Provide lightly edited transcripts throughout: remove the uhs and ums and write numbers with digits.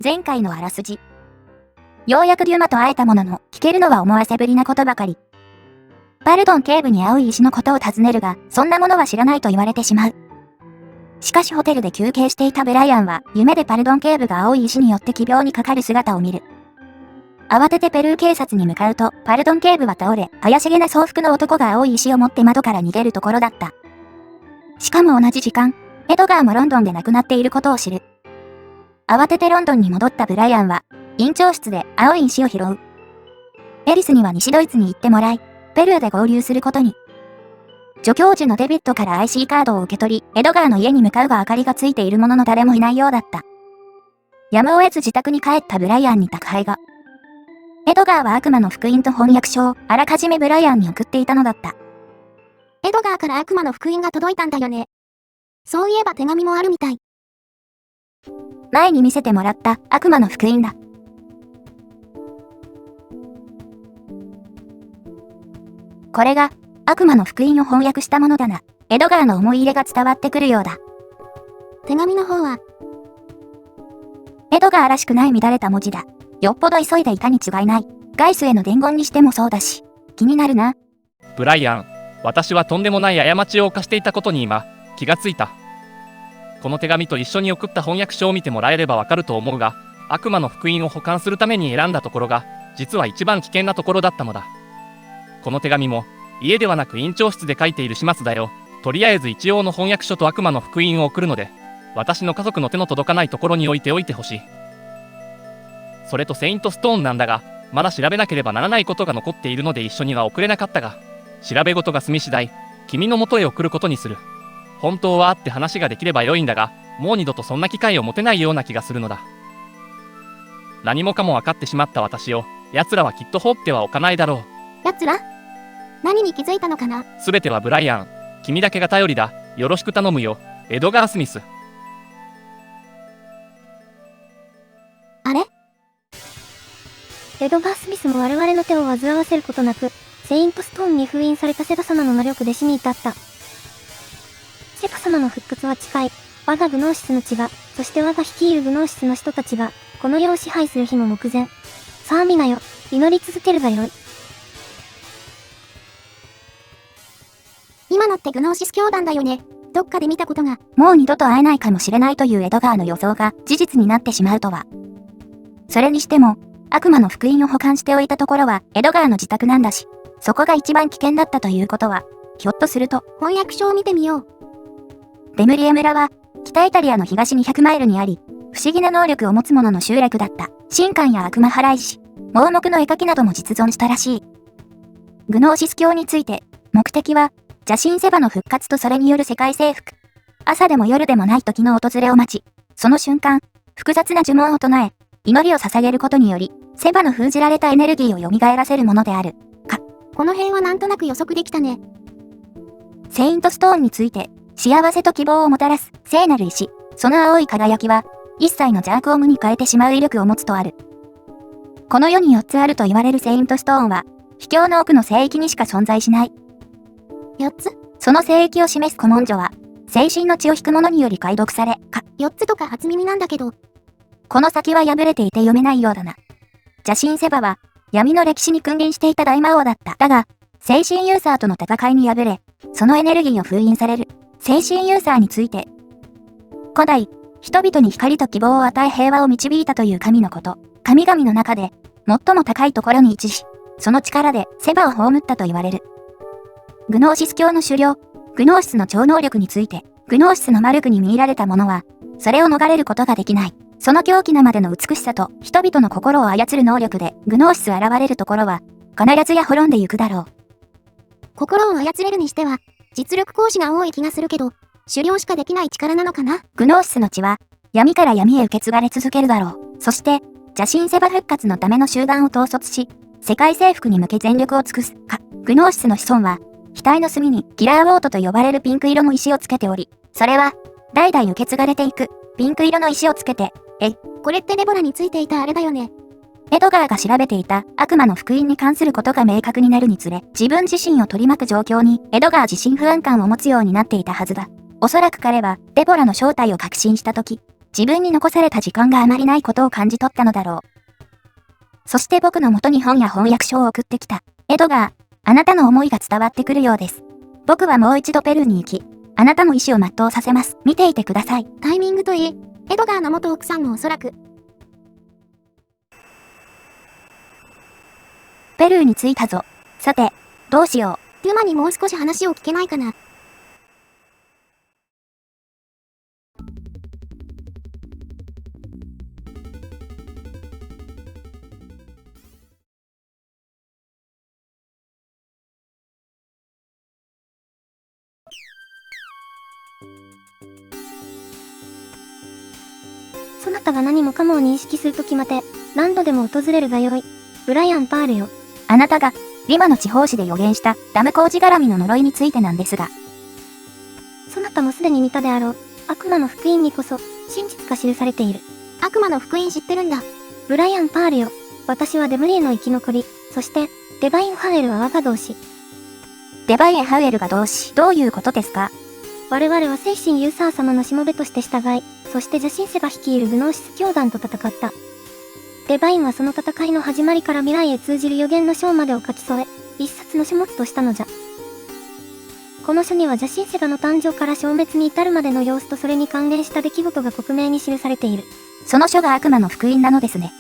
前回のあらすじ。ようやくデュマと会えたものの、聞けるのは思わせぶりなことばかり。バルドン警部に青い石のことを尋ねるが、そんなものは知らないと言われてしまう。しかしホテルで休憩していたブライアンは、夢でバルドン警部が青い石によって奇病にかかる姿を見る。慌ててペルー警察に向かうと、バルドン警部は倒れ、怪しげな装服の男が青い石を持って窓から逃げるところだった。しかも同じ時間、エドガーもロンドンで亡くなっていることを知る。慌ててロンドンに戻ったブライアンは、院長室で青い石を拾う。エリスには西ドイツに行ってもらい、ペルーで合流することに。助教授のデビットから IC カードを受け取り、エドガーの家に向かうが明かりがついているものの誰もいないようだった。やむを得ず自宅に帰ったブライアンに宅配が。エドガーは悪魔の福音と翻訳書をあらかじめブライアンに送っていたのだった。エドガーから悪魔の福音が届いたんだよね。そういえば手紙もあるみたい。前に見せてもらった悪魔の福音だ。これが悪魔の福音を翻訳したものだな。エドガーの思い入れが伝わってくるようだ。手紙の方は、エドガーらしくない乱れた文字だ。よっぽど急いでいたに違いない。ガイスへの伝言にしてもそうだし、気になるな。ブライアン、私はとんでもない過ちを犯していたことに今、気がついた。この手紙と一緒に送った翻訳書を見てもらえればわかると思うが、悪魔の福音を保管するために選んだところが、実は一番危険なところだったのだ。この手紙も、家ではなく院長室で書いている始末だよ。とりあえず一応の翻訳書と悪魔の福音を送るので、私の家族の手の届かないところに置いておいてほしい。それとセイントストーンなんだが、まだ調べなければならないことが残っているので一緒には送れなかったが、調べ事が済み次第、君の元へ送ることにする。本当は会って話ができればよいんだが、もう二度とそんな機会を持てないような気がするのだ。何もかも分かってしまった私を、奴らはきっと放ってはおかないだろ奴ら？何に気づいたのかな？う。全てはブライアン、君だけが頼りだ。よろしく頼むよ、エドガー・スミス。あれ？エドガー・スミスも我々の手を煩わせることなく、セイントストーンに封印されたセバ様の魔力で死に至った。セバ様の復活は近い。我がグノーシスの血が、そして我が率いるグノーシスの人たちが、この世を支配する日も目前。さあ皆よ、祈り続けるがよい。今のってグノーシス教団だよね。どっかで見たことが。もう二度と会えないかもしれないというエドガーの予想が事実になってしまうとは。それにしても、悪魔の福音を保管しておいたところはエドガーの自宅なんだし、そこが一番危険だったということは、ひょっとすると、翻訳書を見てみよう。デムリエ村は、北イタリアの東200マイルにあり、不思議な能力を持つ者の集落だった。神官や悪魔払い師、盲目の絵描きなども実存したらしい。グノーシス教について、目的は、邪神セバの復活とそれによる世界征服。朝でも夜でもない時の訪れを待ち、その瞬間、複雑な呪文を唱え、祈りを捧げることにより、セバの封じられたエネルギーを蘇らせるものである。この辺はなんとなく予測できたね。セイントストーンについて、幸せと希望をもたらす聖なる石。その青い輝きは、一切の邪悪を無に変えてしまう威力を持つとある。この世に4つあると言われるセイントストーンは、秘境の奥の聖域にしか存在しない。4つ？その聖域を示す古文書は、精神の血を引く者により解読され、4つとか初耳なんだけど。この先は破れていて読めないようだな。邪神セバは、闇の歴史に君臨していた大魔王だった。だが、精神ユーザーとの戦いに敗れ、そのエネルギーを封印される。精神ユーザーについて、古代、人々に光と希望を与え平和を導いたという神のこと。神々の中で、最も高いところに位置し、その力でセバを葬ったと言われる。グノーシス教の首領、グノーシスの超能力について、グノーシスの魔力に魅入られた者は、それを逃れることができない。その狂気なまでの美しさと人々の心を操る能力でグノーシス現れるところは必ずや滅んでゆくだろう。心を操れるにしては実力行使が多い気がするけど、狩猟しかできない力なのかな。グノーシスの血は闇から闇へ受け継がれ続けるだろう。そして邪神セバ復活のための集団を統率し、世界征服に向け全力を尽くす。グノーシスの子孫は額の隅にキラーウォートと呼ばれるピンク色の石をつけており、それは代々受け継がれていくピンク色の石をつけて、これってデボラについていたあれだよね。エドガーが調べていた悪魔の福音に関することが明確になるにつれ、自分自身を取り巻く状況にエドガー自身不安感を持つようになっていたはずだ。おそらく彼はデボラの正体を確信したとき、自分に残された時間があまりないことを感じ取ったのだろう。そして僕の元に本や翻訳書を送ってきた。エドガー、あなたの思いが伝わってくるようです。僕はもう一度ペルーに行き、あなたの意思を全うさせます。見ていてください。タイミングといい、エドガーの元奥さんもおそらく。ペルーに着いたぞ。さて、どうしよデュマにもう少し話を聞けないかな。そなたが何もかもを認識するときまで、何度でも訪れるがよい。ブライアン・パールよ。あなたが、リマの地方紙で予言したダム工事絡みの呪いについてなんですが。そなたもすでに見たであろう。悪魔の福音にこそ、真実が記されている。悪魔の福音知ってるんだ。ブライアン・パールよ。私はデブリエの生き残り、そして、デバイン・ハウエルは我が同志。デバイン・ハウエルが同志、どういうことですか？我々は聖神ユーサー様のしもべとして従い、そして邪神セバ率いるグノーシス教団と戦った。デバインはその戦いの始まりから未来へ通じる予言の書までを書き添え、一冊の書物としたのじゃ。この書には邪神セバの誕生から消滅に至るまでの様子とそれに関連した出来事が克明に記されている。その書が悪魔の福音なのですね。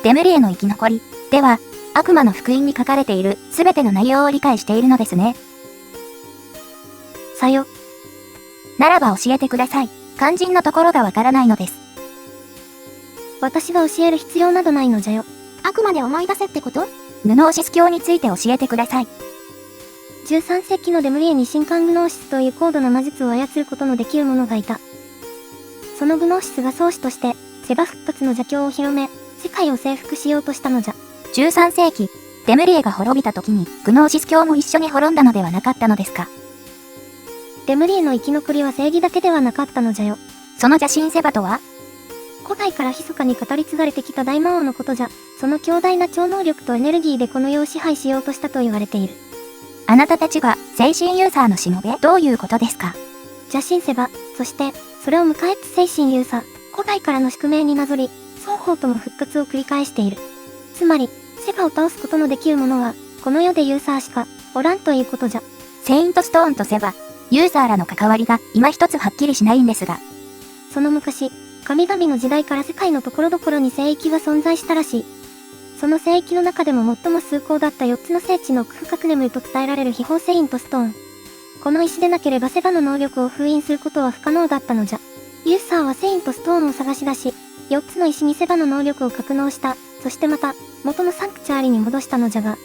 デムリエの生き残り、では、悪魔の福音に書かれているすべての内容を理解しているのですね。さよ。ならば教えてください。肝心のところがわからないのです。私が教える必要などないのじゃよ。あくまで思い出せってこと？グノーシス教について教えてください。13世紀のデムリエに神官グノーシスという高度な魔術を操ることのできる者がいた。そのグノーシスが宗師として、セバ復活の邪教を広め、世界を征服しようとしたのじゃ。13世紀、デムリエが滅びた時に、グノーシス教も一緒に滅んだのではなかったのですか？デムリエの生き残りは正義だけではなかったのじゃよ。その邪神セバとは？古代から密かに語り継がれてきた大魔王のことじゃ。その強大な超能力とエネルギーでこの世を支配しようとしたと言われている。あなたたちが精神ユーザーのしもべ？どういうことですか？邪神セバ、そして、それを迎えつ精神ユーザー、古代からの宿命になぞり、双方とも復活を繰り返している。つまり、セバを倒すことのできる者は、この世でユーザーしか、おらんということじゃ。セイントストーンとセバ、ユーザーらの関わりが今一つはっきりしないんですが。その昔、神々の時代から世界のところどころに聖域が存在したらしい。その聖域の中でも最も崇高だった4つの聖地の奥深く眠ると伝えられる秘宝セイントストーン。この石でなければセバの能力を封印することは不可能だったのじゃ。ユーサーはセイントストーンを探し出し、4つの石にセバの能力を格納した。そしてまた、元のサンクチュアリに戻したのじゃが、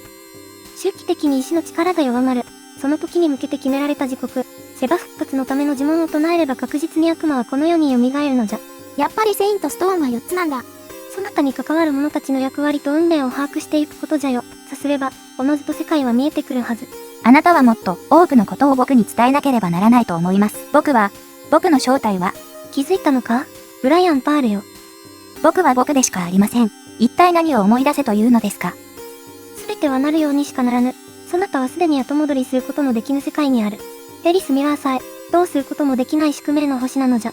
周期的に石の力が弱まる。その時に向けて決められた時刻、セバ復活のための呪文を唱えれば確実に悪魔はこの世に蘇るのじゃ。やっぱりセイントストーンは4つなんだ。そなたに関わる者たちの役割と運命を把握していくことじゃよ。さすれば、おのずと世界は見えてくるはず。あなたはもっと多くのことを僕に伝えなければならないと思います。僕の正体は、気づいたのか？ブライアン・パールよ。僕は僕でしかありません。一体何を思い出せというのですか？すべてはなるようにしかならぬ。そなたはすでに後戻りすることのできぬ世界にある。エリス・ミラーさえ、どうすることもできない宿命の星なのじゃ。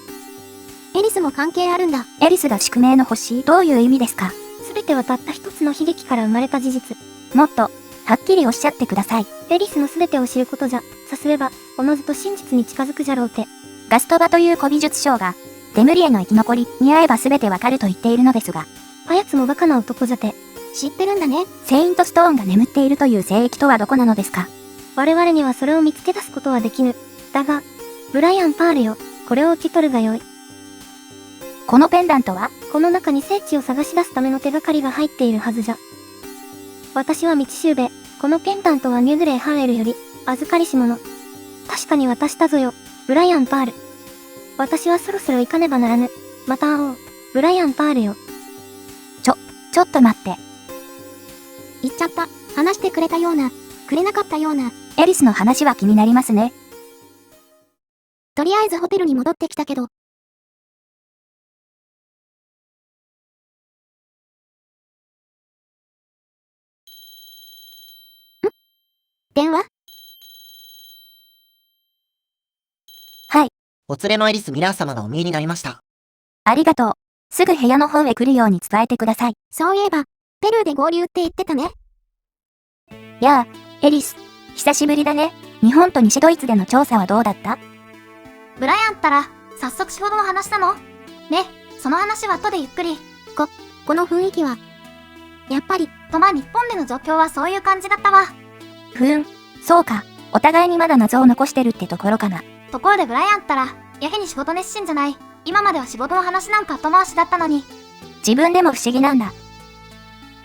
エリスも関係あるんだ。エリスが宿命の星？どういう意味ですか？すべてはたった一つの悲劇から生まれた事実。もっと、はっきりおっしゃってください。エリスのすべてを知ることじゃ。さすれば、おのずと真実に近づくじゃろうて。ガストバという古美術商が、デムリエの生き残りに会えばすべてわかると言っているのですが。あやつもバカな男じゃて。知ってるんだね。セイントストーンが眠っているという聖域とはどこなのですか？我々にはそれを見つけ出すことはできぬ。だが、ブライアン・パールよ、これを受け取るがよい。このペンダントは？この中に聖地を探し出すための手がかりが入っているはずじゃ。私は道しるべ、このペンダントはニュグレイ・ハーエルより、預かりし者。確かに渡したぞよ、ブライアン・パール。私はそろそろ行かねばならぬ。また会おう、ブライアン・パールよ。ちょっと待って。言っちゃった。話してくれたような、くれなかったような。エリスの話は気になりますね。とりあえずホテルに戻ってきたけど。電話？はい。お連れのエリス・ミラー様がお見えになりました。ありがとう。すぐ部屋の方へ来るように伝えてください。そういえば、ペルーで合流って言ってたね。やあ、エリス。久しぶりだね。日本と西ドイツでの調査はどうだった？ブライアンったら、早速仕事の話なの？ね、その話は後でゆっくり。この雰囲気は。やっぱり、とまあ日本での状況はそういう感じだったわ。そうか。お互いにまだ謎を残してるってところかな。ところでブライアンったら、やけに仕事熱心じゃない。今までは仕事の話なんか後回しだったのに。自分でも不思議なんだ。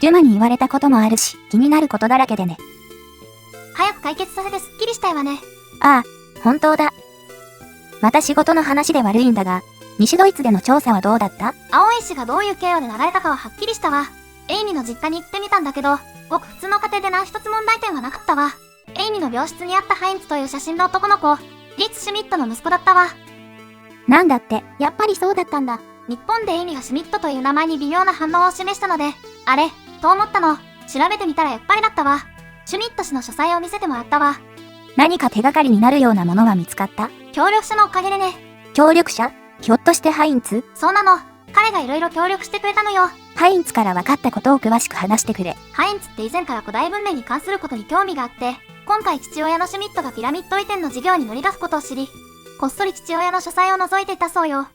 デュマに言われたこともあるし、気になることだらけでね。早く解決させてスッキリしたいわね。ああ、本当だ。また仕事の話で悪いんだが、西ドイツでの調査はどうだった？青石がどういう経路で流れたかははっきりしたわ。エイミの実家に行ってみたんだけど、ごく普通の家庭で何一つ問題点はなかったわ。エイミの病室にあったハインツという写真の男の子、リッツ・シュミットの息子だったわ。なんだって、やっぱりそうだったんだ。日本でエイミがシュミットという名前に微妙な反応を示したので、あれと思ったの。調べてみたらやっぱりだったわ。シュミット氏の書斎を見せてもらったわ。何か手がかりになるようなものは見つかった？協力者のおかげでね。協力者？ひょっとしてハインツ？そうなの。彼が色々協力してくれたのよ。ハインツから分かったことを詳しく話してくれ。ハインツって以前から古代文明に関することに興味があって、今回父親のシュミットがピラミッド移転の事業に乗り出すことを知り、こっそり父親の書斎を覗いていたそうよ。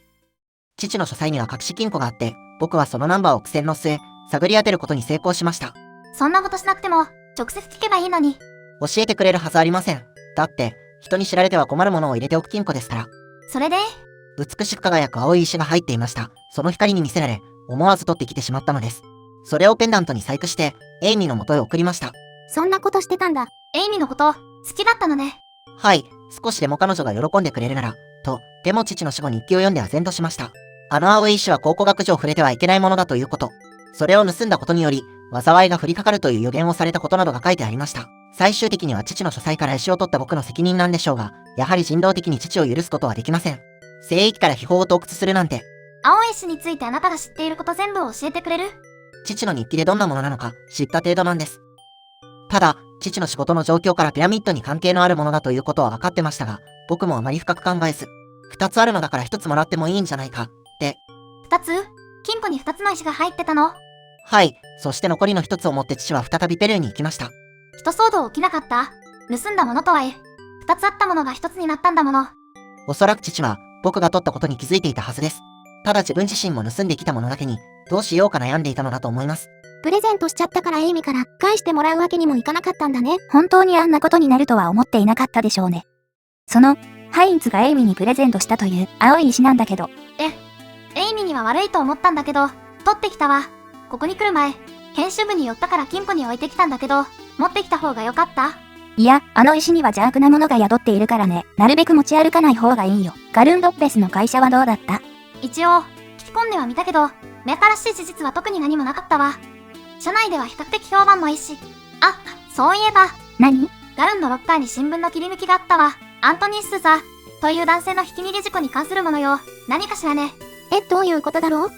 父の書斎には隠し金庫があって、僕はそのナンバーを苦戦の末、探り当てることに成功しました。そんなことしなくても、直接聞けばいいのに。教えてくれるはずありません。だって、人に知られては困るものを入れておく金庫ですから。それで？美しく輝く青い石が入っていました。その光に魅せられ、思わず取ってきてしまったのです。それをペンダントに細工して、エイミの元へ送りました。そんなことしてたんだ。エイミのこと、好きだったのね。はい、少しでも彼女が喜んでくれるなら、と、でも父の死後日記を読んで唖然としました。あの青い石は考古学上触れてはいけないものだということ。それを盗んだことにより、災いが降りかかるという予言をされたことなどが書いてありました。最終的には父の書斎から石を取った僕の責任なんでしょうが、やはり人道的に父を許すことはできません。聖域から秘宝を盗掘するなんて。青石についてあなたが知っていること全部を教えてくれる？父の日記でどんなものなのか知った程度なんです。ただ、父の仕事の状況からピラミッドに関係のあるものだということは分かってましたが、僕もあまり深く考えず、2つあるのだから1つもらってもいいんじゃないか、って。2つ？金庫に2つの石が入ってたの？はい、そして残りの1つを持って父は再びペルーに行きました。一騒動起きなかった？盗んだものとはいえ、2つあったものが1つになったんだもの。おそらく父は、僕が取ったことに気づいていたはずです。ただ自分自身も盗んできたものだけに、どうしようか悩んでいたのだと思います。プレゼントしちゃったからエイミから返してもらうわけにもいかなかったんだね。本当にあんなことになるとは思っていなかったでしょうね。その、ハインツがエイミにプレゼントしたという青い石なんだけど。エイミには悪いと思ったんだけど、取ってきたわ。ここに来る前、編集部に寄ったから金庫に置いてきたんだけど、持ってきた方がよかった？いや、あの石には邪悪なものが宿っているからね。なるべく持ち歩かない方がいいよ。ガルンロッペスの会社はどうだった？一応、聞き込んではみたけど、目新しい事実は特に何もなかったわ。社内では比較的評判もいいし。あ、そういえば、何？ガルンのロッカーに新聞の切り抜きがあったわ。アントニー・スーザーという男性のひき逃げ事故に関するものよ。何かしらね。どういうことだろう？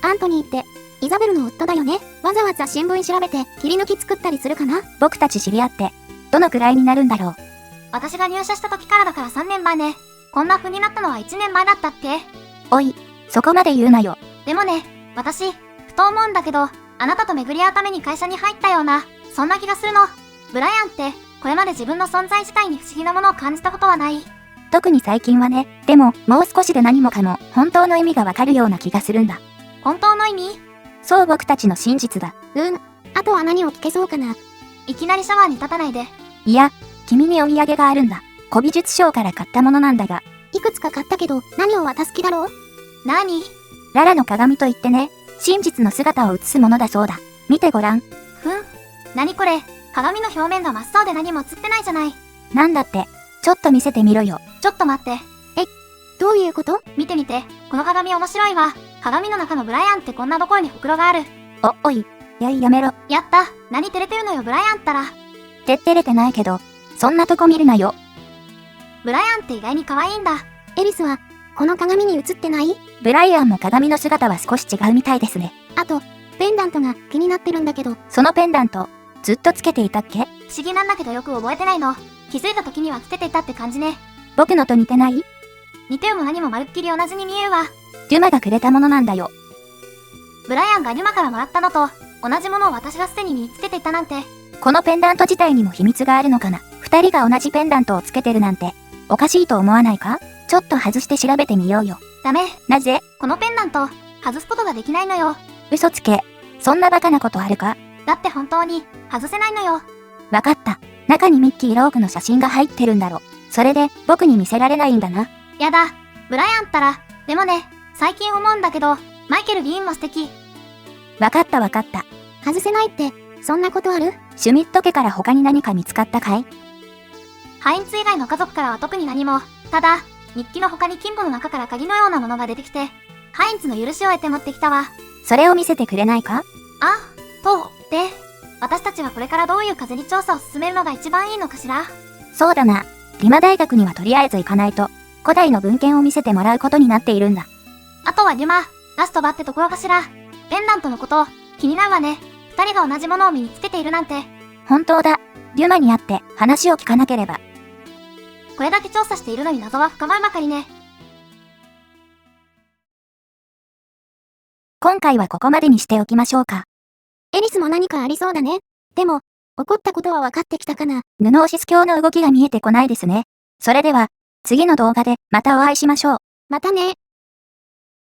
アントニーって、イザベルの夫だよね。わざわざ新聞調べて切り抜き作ったりするかな？僕たち知り合って、どのくらいになるんだろう。私が入社した時からだから3年前ね。こんな風になったのは1年前だったっけ？おい、そこまで言うなよ。でもね、私、ふと思うんだけど、あなたと巡り合うために会社に入ったような、そんな気がするの。ブライアンって、これまで自分の存在自体に不思議なものを感じたことはない？特に最近はね。でも、もう少しで何もかも、本当の意味がわかるような気がするんだ。本当の意味？そう僕たちの真実だ。あとは何を聞けそうかな。いきなりシャワーに立たないで。いや、君にお土産があるんだ。古美術商から買ったものなんだが。いくつか買ったけど、何を渡す気だろう？何？ララの鏡といってね、真実の姿を映すものだそうだ。見てごらん。何これ？鏡の表面が真っ青で何も映ってないじゃない。なんだって、ちょっと見せてみろよ。ちょっと待って。どういうこと？見てみて、この鏡面白いわ。鏡の中のブライアンってこんなところにほくろがある。おい、やめろ。やった。何照れてるのよブライアンったら。照れてないけど、そんなとこ見るなよ。ブライアンって意外に可愛いんだ。エリスは、この鏡に映ってない？ブライアンも鏡の姿は少し違うみたいですね。あと、ペンダントが気になってるんだけど。そのペンダント、ずっとつけていたっけ？不思議なんだけどよく覚えてないの。気づいた時にはつけていたって感じね。僕のと似てない？似ても何もまるっきり同じに見えるわ。デュマがくれたものなんだよ。ブライアンがデュマからもらったのと、同じものを私がすでに身につけていたなんて。このペンダント自体にも秘密があるのかな。二人が同じペンダントをつけてるなんて、おかしいと思わないか？ちょっと外して調べてみようよ。ダメ。なぜ？このペンダント、外すことができないのよ。嘘つけ。そんなバカなことあるか？だって本当に、外せないのよ。わかった。中にミッキー・ロークの写真が入ってるんだろ。それで、僕に見せられないんだな。やだ。ブライアンったら、でもね、最近思うんだけど、マイケル・ビーンも素敵。わかったわかった。外せないって、そんなことある？シュミット家から他に何か見つかったかい？ハインツ以外の家族からは特に何も。ただ、日記の他に金庫の中から鍵のようなものが出てきて、ハインツの許しを得て持ってきたわ。それを見せてくれないか？で、私たちはこれからどういう風に調査を進めるのが一番いいのかしら？そうだな。リマ大学にはとりあえず行かないと、古代の文献を見せてもらうことになっているんだ。あとはデュマ、ラストバってところかしら。ペンダントのこと、気になるわね。二人が同じものを身につけているなんて。本当だ。デュマに会って話を聞かなければ。これだけ調査しているのに謎は深まるばかりね。今回はここまでにしておきましょうか。エリスも何かありそうだね。でも、起こったことは分かってきたかな。ヌノーシス教の動きが見えてこないですね。それでは、次の動画でまたお会いしましょう。またね。